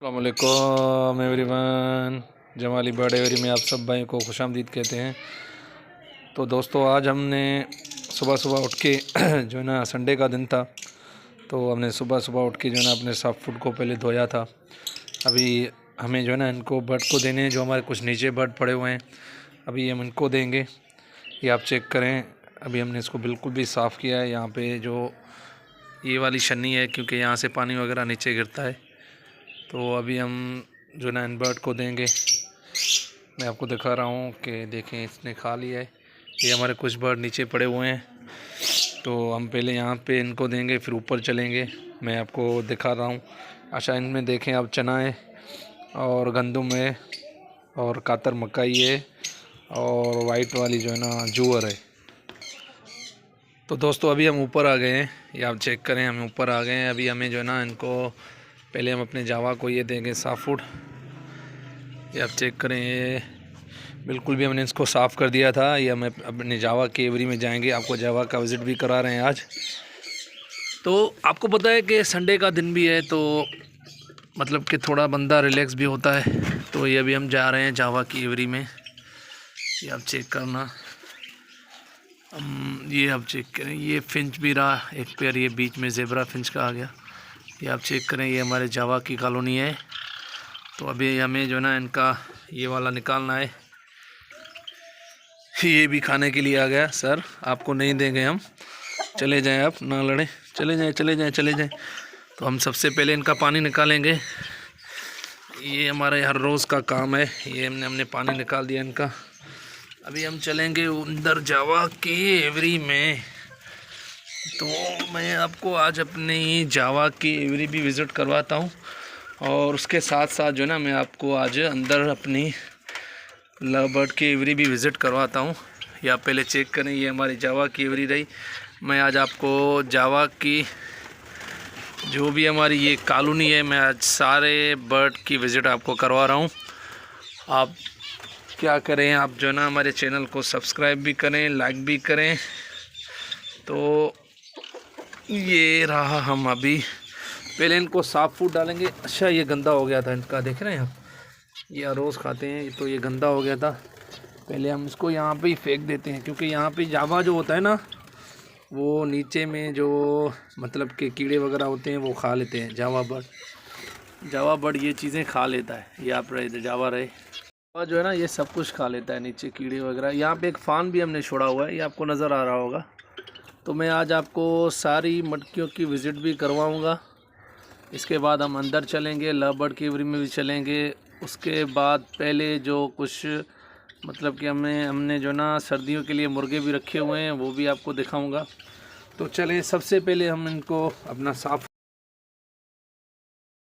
अस्सलाम वालेकुम everyone, Jamali bird every में आप सब भाई को खुशामदीद कहते हैं। तो दोस्तों आज हमने सुबह सुबह उठ के जो है ना संडे का दिन था, तो हमने सुबह सुबह उठ के जो है ना अपने सॉफ्ट फूड को पहले धोया था। अभी हमें जो है ना इनको बर्ड को देने हैं, जो हमारे कुछ नीचे बर्ड पड़े हुए हैं, अभी हम इनको देंगे। ये आप चेक करें, अभी हमने इसको बिल्कुल भी साफ़ किया है। यहाँ पे जो ये वाली छन्नी है, क्योंकि यहाँ से पानी वगैरह नीचे गिरता है, तो अभी हम जो ना इन बर्ड को देंगे। मैं आपको दिखा रहा हूँ कि देखें, इसने खा लिया है। ये हमारे कुछ बर्ड नीचे पड़े हुए हैं, तो हम पहले यहाँ पे इनको देंगे, फिर ऊपर चलेंगे। मैं आपको दिखा रहा हूँ। अच्छा, इनमें देखें आप, चना है और गंदम है और कातर मकई है और वाइट वाली जो है ना जूअर है। तो दोस्तों अभी हम ऊपर आ गए हैं, ये आप चेक करें, हम ऊपर आ गए हैं। अभी हमें जो है ना इनको पहले हम अपने जावा को ये देंगे साफ़ फूड। ये आप चेक करें, ये बिल्कुल भी हमने इसको साफ़ कर दिया था। ये हम अपने जावा के एवरी में जाएंगे, आपको जावा का विज़िट भी करा रहे हैं आज। तो आपको पता है कि संडे का दिन भी है, तो मतलब कि थोड़ा बंदा रिलैक्स भी होता है। तो ये अभी हम जा रहे हैं जावा की एवरी में। ये आप चेक करना, ये आप चेक करें, ये फिंच भी रहा एक पेयर, ये बीच में ज़ेब्रा फिंच का आ गया। ये आप चेक करें, ये हमारे जावा की कॉलोनी है। तो अभी हमें जो ना इनका ये वाला निकालना है। ये भी खाने के लिए आ गया। सर आपको नहीं देंगे हम, चले जाएं, आप ना लड़ें, चले जाएं चले जाएं चले जाएं। तो हम सबसे पहले इनका पानी निकालेंगे। ये हमारे हर रोज़ का काम है। ये हमने पानी निकाल दिया इनका। अभी हम चलेंगे अंदर जावा के एवरी में। तो मैं आपको आज अपनी जावा की एवरी भी विज़िट करवाता हूँ, और उसके साथ साथ जो ना मैं आपको आज अंदर अपनी लव बर्ड की एवरी भी विज़िट करवाता हूँ। ये आप पहले चेक करें, ये हमारी जावा की एवरी रही। मैं आज आपको जावा की जो भी हमारी ये कॉलोनी है, मैं आज सारे बर्ड की विज़िट आपको करवा रहा हूँ। आप क्या करें, आप जो ना हमारे चैनल को सब्सक्राइब भी करें, लाइक भी करें। तो ये रहा, हम अभी पहले इनको साफ़ फूड डालेंगे। अच्छा, ये गंदा हो गया था इनका, देख रहे हैं आप, ये रोज़ खाते हैं, तो ये गंदा हो गया था। पहले हम इसको यहाँ पे ही फेंक देते हैं, क्योंकि यहाँ पे जावा जो होता है ना, वो नीचे में जो मतलब के कीड़े वगैरह होते हैं वो खा लेते हैं। जावा बर्ड ये चीज़ें खा लेता है। ये आप रहे जावा रहे और जो है ना ये सब कुछ खा लेता है, नीचे कीड़े वगैरह। यहाँ पे एक फान भी हमने छोड़ा हुआ है, ये आपको नज़र आ रहा होगा। तो मैं आज आपको सारी मटकियों की विज़िट भी करवाऊँगा। इसके बाद हम अंदर चलेंगे, लव बर्ड की एवरी में भी चलेंगे। उसके बाद पहले जो कुछ मतलब कि हमने जो ना सर्दियों के लिए मुर्गे भी रखे हुए हैं, वो भी आपको दिखाऊंगा। तो चलें, सबसे पहले हम इनको अपना साफ़